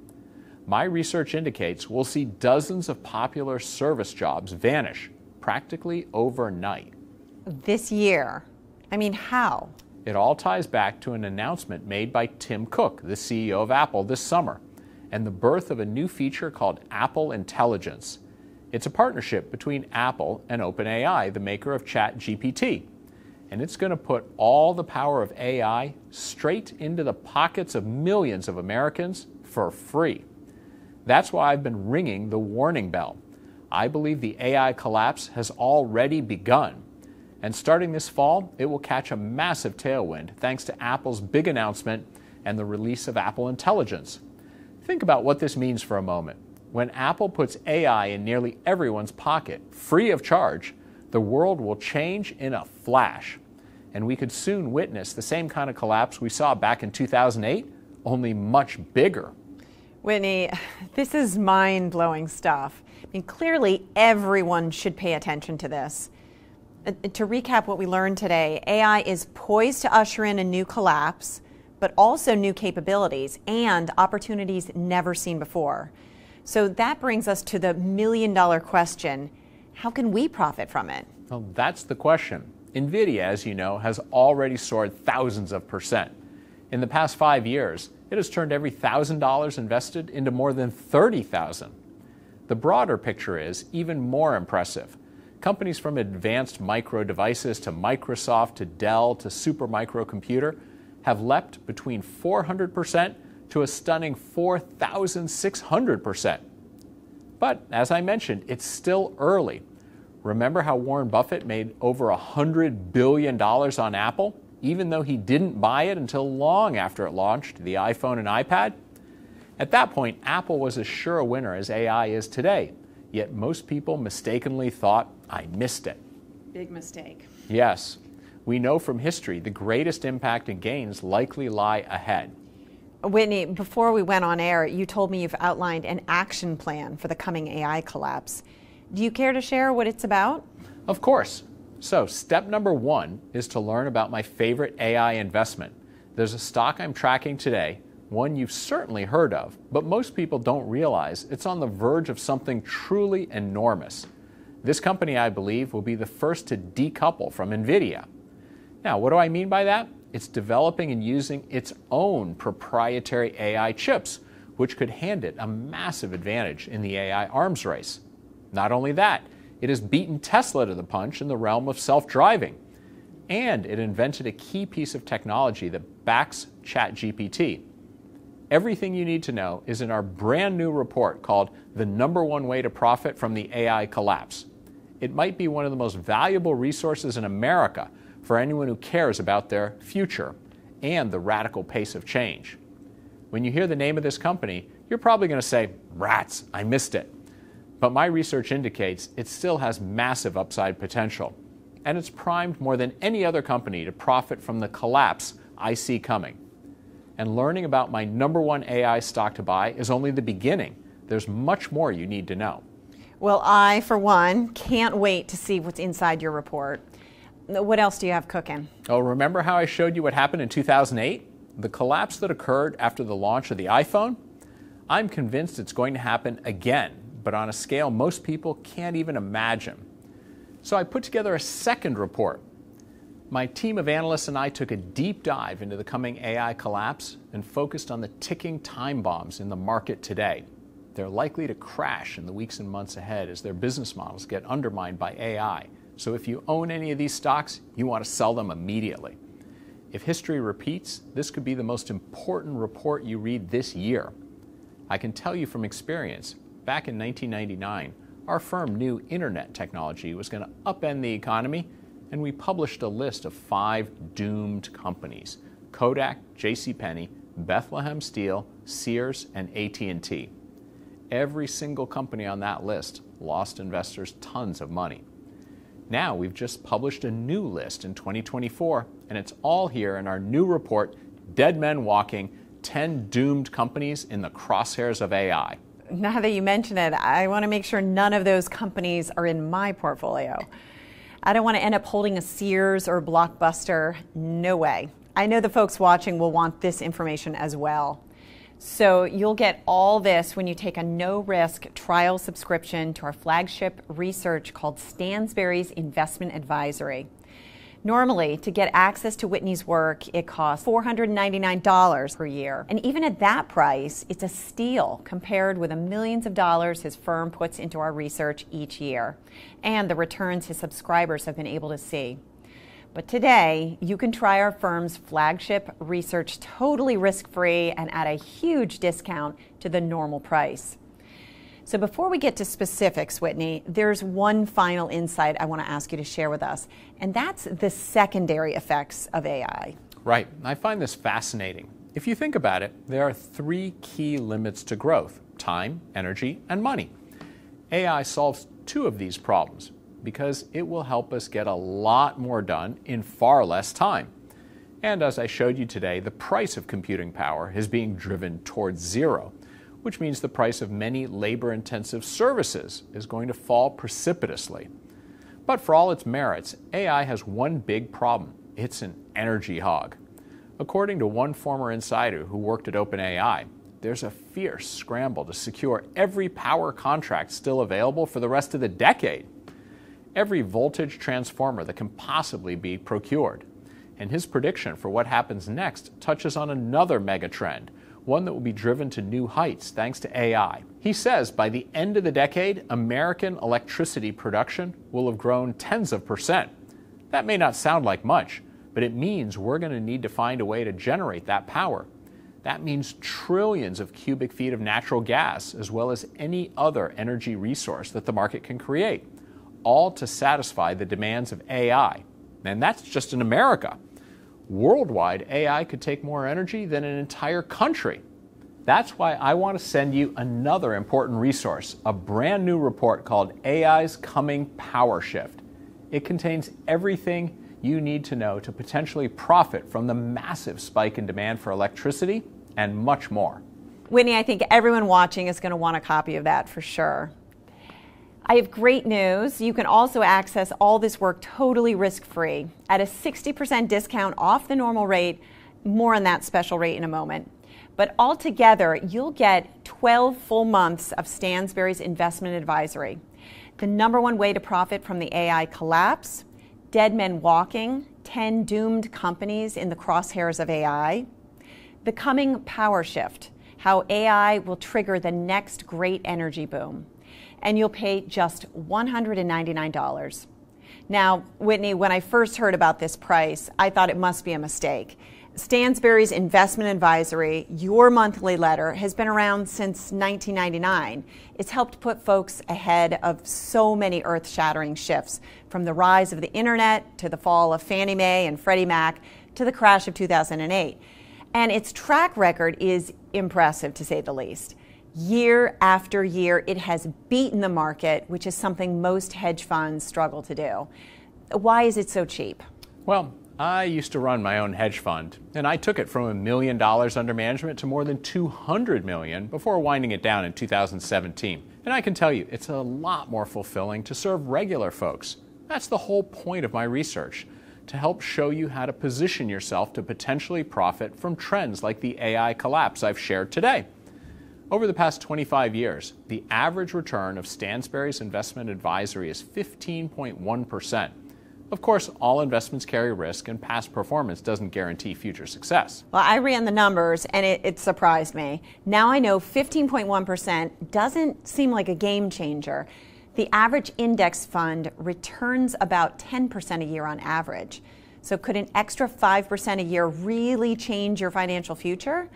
My research indicates we'll see dozens of popular service jobs vanish practically overnight. This year? I mean, how? It all ties back to an announcement made by Tim Cook, the CEO of Apple, this summer, and the birth of a new feature called Apple Intelligence. It's a partnership between Apple and OpenAI, the maker of ChatGPT. And it's going to put all the power of AI straight into the pockets of millions of Americans for free. That's why I've been ringing the warning bell. I believe the AI collapse has already begun. And starting this fall, it will catch a massive tailwind thanks to Apple's big announcement and the release of Apple Intelligence. Think about what this means for a moment. When Apple puts AI in nearly everyone's pocket, free of charge, the world will change in a flash. And we could soon witness the same kind of collapse we saw back in 2008, only much bigger. Whitney, this is mind-blowing stuff. I mean, clearly everyone should pay attention to this. To recap what we learned today, AI is poised to usher in a new collapse, but also new capabilities and opportunities never seen before. So that brings us to the million-dollar question: how can we profit from it? Well, that's the question. Nvidia, as you know, has already soared thousands of %. In the past 5 years, it has turned every $1,000 invested into more than 30,000. The broader picture is even more impressive. Companies from advanced micro devices to Microsoft to Dell to Supermicro Computer have leapt between 400% to a stunning 4,600%. But as I mentioned, it's still early. Remember how Warren Buffett made over $100 billion on Apple, even though he didn't buy it until long after it launched the iPhone and iPad? At that point, Apple was as sure a winner as AI is today, yet most people mistakenly thought, I missed it. Big mistake. Yes. We know from history the greatest impact and gains likely lie ahead. Whitney, before we went on air, you told me you've outlined an action plan for the coming AI collapse. Do you care to share what it's about? Of course. So step number 1 is to learn about my favorite AI investment. There's a stock I'm tracking today, one you've certainly heard of, but most people don't realize it's on the verge of something truly enormous. This company, I believe, will be the first to decouple from Nvidia. Now, what do I mean by that? It's developing and using its own proprietary AI chips, which could hand it a massive advantage in the AI arms race. Not only that, it has beaten Tesla to the punch in the realm of self-driving. And it invented a key piece of technology that backs ChatGPT. Everything you need to know is in our brand new report called The #1 Way to Profit from the AI Collapse. It might be one of the most valuable resources in America for anyone who cares about their future and the radical pace of change. When you hear the name of this company, you're probably going to say, "Rats, I missed it." But my research indicates it still has massive upside potential, and it's primed more than any other company to profit from the collapse I see coming. And learning about my #1 AI stock to buy is only the beginning. There's much more you need to know. Well, I, for one, can't wait to see what's inside your report. What else do you have cooking? Oh, remember how I showed you what happened in 2008? The collapse that occurred after the launch of the iPhone? I'm convinced it's going to happen again, but on a scale most people can't even imagine. So I put together a second report. My team of analysts and I took a deep dive into the coming AI collapse and focused on the ticking time bombs in the market today. They're likely to crash in the weeks and months ahead as their business models get undermined by AI. So if you own any of these stocks, you want to sell them immediately. If history repeats, this could be the most important report you read this year. I can tell you from experience, back in 1999, our firm knew internet technology was going to upend the economy, and we published a list of 5 doomed companies: Kodak, JCPenney, Bethlehem Steel, Sears, and AT&T. Every single company on that list lost investors tons of money. Now we've just published a new list in 2024, and it's all here in our new report, Dead Men Walking, 10 Doomed Companies in the Crosshairs of AI. Now that you mention it, I want to make sure none of those companies are in my portfolio. I don't want to end up holding a Sears or Blockbuster. No way. I know the folks watching will want this information as well. So you'll get all this when you take a no-risk trial subscription to our flagship research called Stansberry's Investment Advisory. Normally, to get access to Whitney's work, it costs $499 per year. And even at that price, it's a steal compared with the millions of dollars his firm puts into our research each year and the returns his subscribers have been able to see. But today, you can try our firm's flagship research totally risk-free and at a huge discount to the normal price. So before we get to specifics, Whitney, there's one final insight I want to ask you to share with us, and that's the secondary effects of AI. Right. I find this fascinating. If you think about it, there are 3 key limits to growth: time, energy, and money. AI solves 2 of these problems because it will help us get a lot more done in far less time. And as I showed you today, the price of computing power is being driven towards zero, which means the price of many labor-intensive services is going to fall precipitously. But for all its merits, AI has one big problem. It's an energy hog. According to one former insider who worked at OpenAI, there's a fierce scramble to secure every power contract still available for the rest of the decade. Every voltage transformer that can possibly be procured. And his prediction for what happens next touches on another megatrend, one that will be driven to new heights thanks to AI. He says by the end of the decade, American electricity production will have grown tens of %. That may not sound like much, but it means we're going to need to find a way to generate that power. That means trillions of cubic feet of natural gas, as well as any other energy resource that the market can create, all to satisfy the demands of AI. And that's just in America. Worldwide, AI could take more energy than an entire country. That's why I want to send you another important resource, a brand new report called AI's Coming Power Shift. It contains everything you need to know to potentially profit from the massive spike in demand for electricity and much more. Whitney, I think everyone watching is going to want a copy of that for sure. I have great news. You can also access all this work totally risk-free at a 60% discount off the normal rate. More on that special rate in a moment. But altogether, you'll get 12 full months of Stansberry's investment advisory. The #1 way to profit from the AI collapse, dead men walking, 10 doomed companies in the crosshairs of AI, the coming power shift, how AI will trigger the next great energy boom. And you'll pay just $199. Now, Whitney, when I first heard about this price, I thought it must be a mistake. Stansberry's investment advisory, your monthly letter, has been around since 1999. It's helped put folks ahead of so many earth-shattering shifts, from the rise of the internet to the fall of Fannie Mae and Freddie Mac to the crash of 2008. And its track record is impressive, to say the least. Year after year, it has beaten the market, which is something most hedge funds struggle to do. Why is it so cheap? Well, I used to run my own hedge fund, and I took it from $1 million under management to more than $200 million before winding it down in 2017. And I can tell you, it's a lot more fulfilling to serve regular folks. That's the whole point of my research, to help show you how to position yourself to potentially profit from trends like the AI collapse I've shared today. Over the past 25 years, the average return of Stansberry's investment advisory is 15.1%. Of course, all investments carry risk, and past performance doesn't guarantee future success. Well, I ran the numbers, and it surprised me. Now I know 15.1% doesn't seem like a game changer. The average index fund returns about 10% a year on average. So could an extra 5% a year really change your financial future?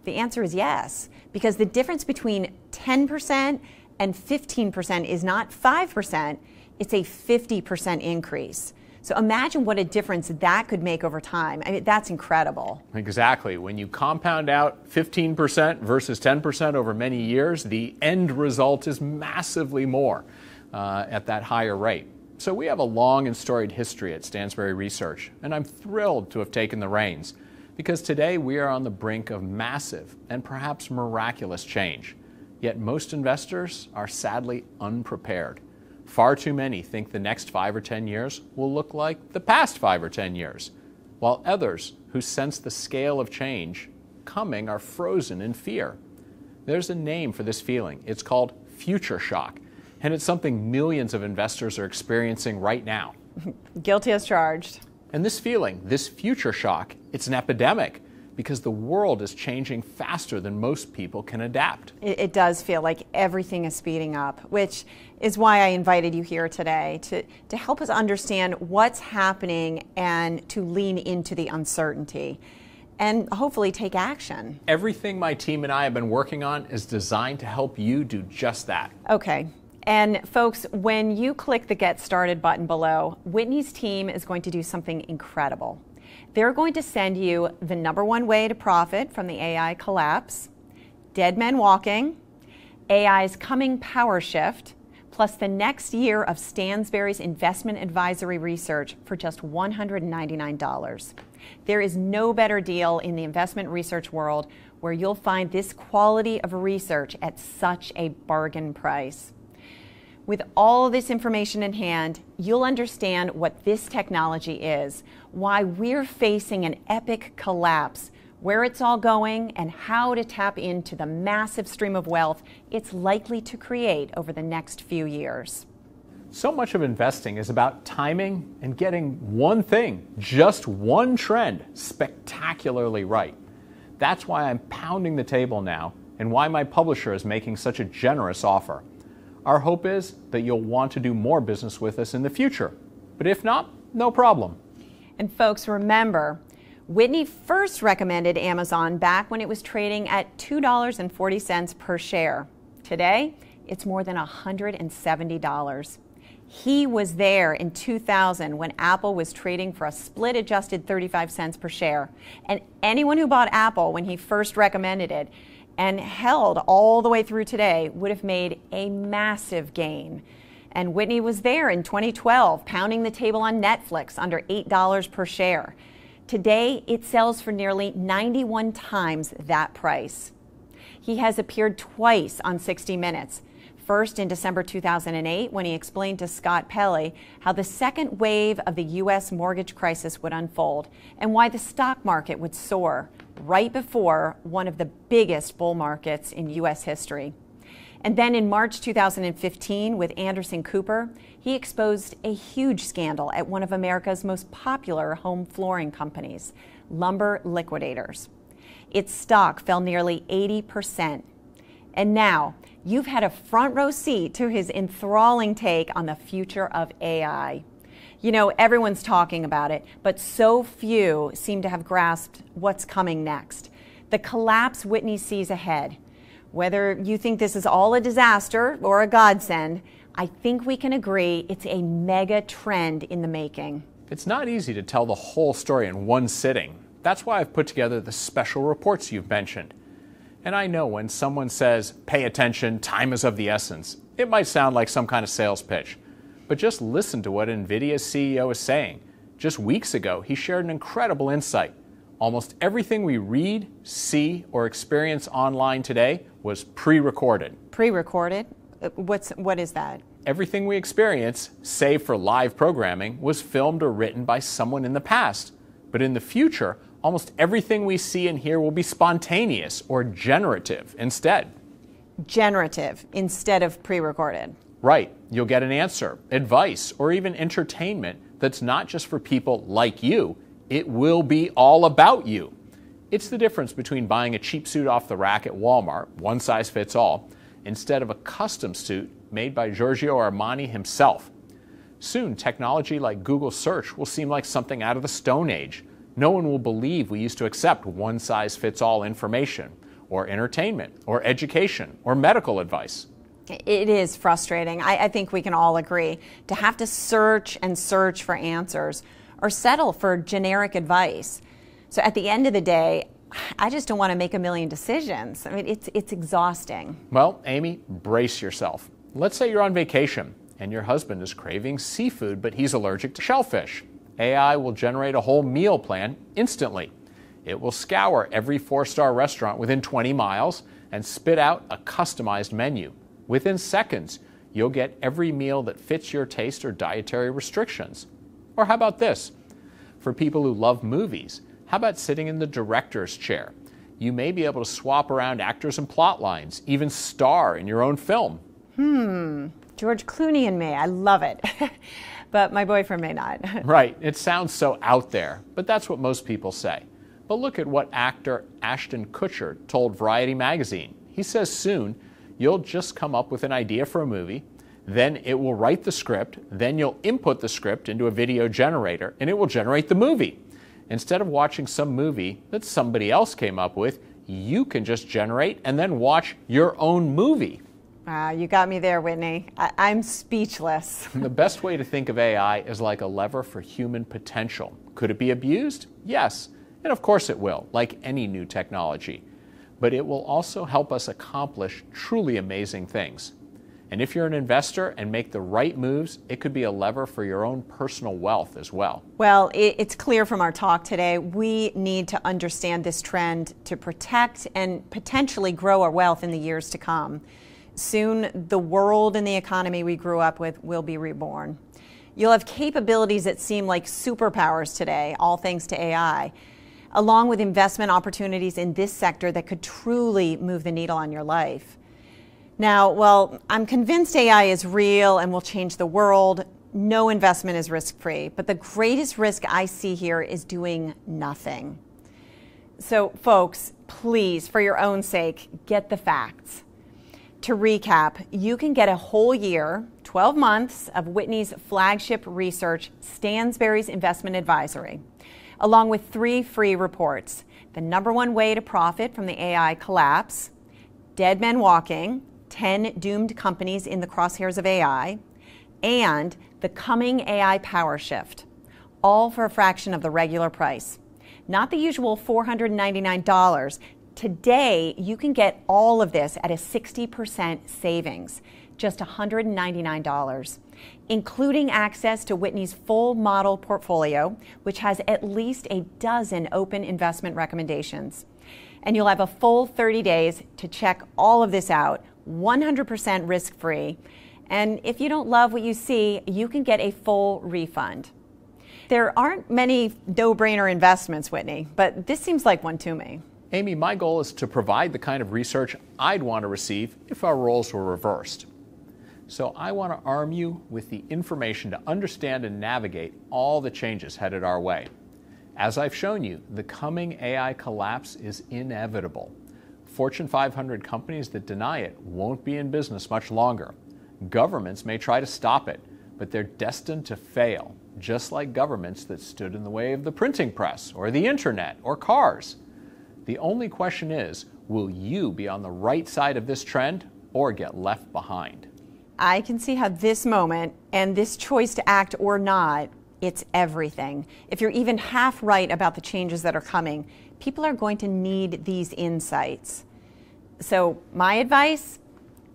The answer is yes, because the difference between 10% and 15% is not 5%, it's a 50% increase. So imagine what a difference that could make over time. I mean, that's incredible. Exactly. When you compound out 15% versus 10% over many years, the end result is massively more at that higher rate. So we have a long and storied history at Stansberry Research, and I'm thrilled to have taken the reins, because today we are on the brink of massive and perhaps miraculous change. Yet most investors are sadly unprepared. Far too many think the next 5 or 10 years will look like the past 5 or 10 years, while others who sense the scale of change coming are frozen in fear. There's a name for this feeling. It's called future shock, and it's something millions of investors are experiencing right now. Guilty as charged. And this feeling, this future shock, it's an epidemic, because the world is changing faster than most people can adapt. It does feel like everything is speeding up, which is why I invited you here today, to help us understand what's happening and to lean into the uncertainty and hopefully take action. Everything my team and I have been working on is designed to help you do just that. Okay. And folks, when you click the Get Started button below, Whitney's team is going to do something incredible. They're going to send you the #1 way to profit from the AI collapse, dead men walking, AI's coming power shift, plus the next year of Stansberry's investment advisory research for just $199. There is no better deal in the investment research world where you'll find this quality of research at such a bargain price. With all this information in hand, you'll understand what this technology is, why we're facing an epic collapse, where it's all going, and how to tap into the massive stream of wealth it's likely to create over the next few years. So much of investing is about timing and getting one thing, just one trend, spectacularly right. That's why I'm pounding the table now, and why my publisher is making such a generous offer. Our hope is that you'll want to do more business with us in the future. But if not, no problem. And folks, remember, Whitney first recommended Amazon back when it was trading at $2.40 per share. Today, it's more than $170. He was there in 2000 when Apple was trading for a split-adjusted 35 cents per share. And anyone who bought Apple when he first recommended it and held all the way through today would have made a massive gain. And Whitney was there in 2012, pounding the table on Netflix under $8 per share. Today, it sells for nearly 91 times that price. He has appeared twice on 60 Minutes, First in December 2008, when he explained to Scott Pelley how the second wave of the U.S. mortgage crisis would unfold and why the stock market would soar right before one of the biggest bull markets in U.S. history. And then in March 2015, with Anderson Cooper, he exposed a huge scandal at one of America's most popular home flooring companies, Lumber Liquidators. Its stock fell nearly 80%. And now, you've had a front row seat to his enthralling take on the future of AI. You know, everyone's talking about it, but so few seem to have grasped what's coming next. The collapse Whitney sees ahead. Whether you think this is all a disaster or a godsend, I think we can agree it's a mega trend in the making. It's not easy to tell the whole story in one sitting. That's why I've put together the special reports you've mentioned. And I know when someone says, pay attention, time is of the essence, it might sound like some kind of sales pitch. But just listen to what Nvidia's CEO is saying. Just weeks ago, he shared an incredible insight. Almost everything we read, see, or experience online today was pre-recorded. Pre-recorded? What is that? Everything we experience, save for live programming, was filmed or written by someone in the past. But in the future, almost everything we see and hear will be spontaneous or generative instead. Generative instead of pre-recorded. Right. You'll get an answer, advice, or even entertainment that's not just for people like you. It will be all about you. It's the difference between buying a cheap suit off the rack at Walmart, one size fits all, instead of a custom suit made by Giorgio Armani himself. Soon, technology like Google search will seem like something out of the Stone Age. No one will believe we used to accept one-size-fits-all information, or entertainment, or education, or medical advice. It is frustrating. I think we can all agree to have to search and search for answers or settle for generic advice. So at the end of the day, I just don't want to make a million decisions. I mean, it's exhausting. Well, Amy, brace yourself. Let's say you're on vacation and your husband is craving seafood, but he's allergic to shellfish. AI will generate a whole meal plan instantly. It will scour every 4-star restaurant within 20 miles and spit out a customized menu. Within seconds, you'll get every meal that fits your taste or dietary restrictions. Or how about this? For people who love movies, how about sitting in the director's chair? You may be able to swap around actors and plot lines, even star in your own film. George Clooney and me, I love it. But my boyfriend may not. Right, it sounds so out there, but that's what most people say. But look at what actor Ashton Kutcher told Variety magazine. He says soon, you'll just come up with an idea for a movie, then it will write the script, then you'll input the script into a video generator, and it will generate the movie. Instead of watching some movie that somebody else came up with, you can just generate and then watch your own movie. You got me there, Whitney. I'm speechless. The best way to think of AI is like a lever for human potential. Could it be abused? Yes. And of course it will, like any new technology. But it will also help us accomplish truly amazing things. And if you're an investor and make the right moves, it could be a lever for your own personal wealth as well. Well, it's clear from our talk today, we need to understand this trend to protect and potentially grow our wealth in the years to come. Soon, the world and the economy we grew up with will be reborn. You'll have capabilities that seem like superpowers today, all thanks to AI, along with investment opportunities in this sector that could truly move the needle on your life. Now, well, I'm convinced AI is real and will change the world. No investment is risk-free, but the greatest risk I see here is doing nothing. So, folks, please, for your own sake, get the facts. To recap, you can get a whole year, 12 months of Whitney's flagship research, Stansberry's Investment Advisory, along with 3 free reports: the #1 way to profit from the AI collapse, Dead Men Walking, 10 doomed companies in the crosshairs of AI, and the coming AI power shift, all for a fraction of the regular price. Not the usual $499. Today, you can get all of this at a 60% savings, just $199, including access to Whitney's full model portfolio, which has at least a dozen open investment recommendations. And you'll have a full 30 days to check all of this out 100% risk-free. And if you don't love what you see, you can get a full refund. There aren't many no-brainer investments, Whitney, but this seems like one to me. Amy, my goal is to provide the kind of research I'd want to receive if our roles were reversed. So I want to arm you with the information to understand and navigate all the changes headed our way. As I've shown you, the coming AI collapse is inevitable. Fortune 500 companies that deny it won't be in business much longer. Governments may try to stop it, but they're destined to fail, just like governments that stood in the way of the printing press or the internet or cars. The only question is, will you be on the right side of this trend or get left behind? I can see how this moment and this choice to act or not, it's everything. If you're even half right about the changes that are coming, people are going to need these insights. So my advice,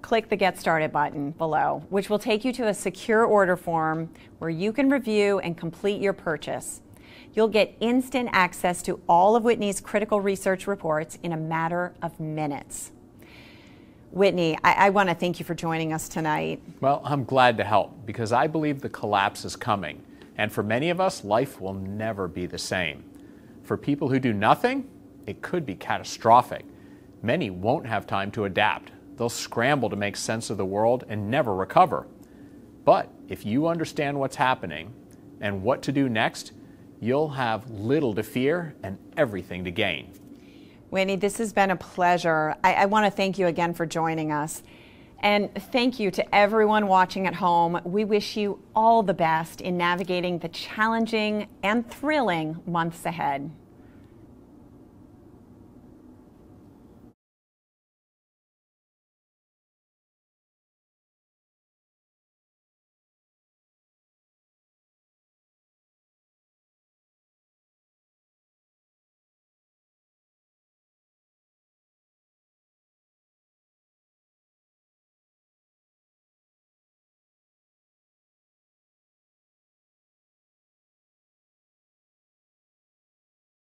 click the Get Started button below, which will take you to a secure order form where you can review and complete your purchase. You'll get instant access to all of Whitney's critical research reports in a matter of minutes. Whitney, I want to thank you for joining us tonight. Well, I'm glad to help because I believe the collapse is coming. And for many of us, life will never be the same. For people who do nothing, it could be catastrophic. Many won't have time to adapt. They'll scramble to make sense of the world and never recover. But if you understand what's happening and what to do next, you'll have little to fear and everything to gain. Whitney, this has been a pleasure. I want to thank you again for joining us. And thank you to everyone watching at home. We wish you all the best in navigating the challenging and thrilling months ahead.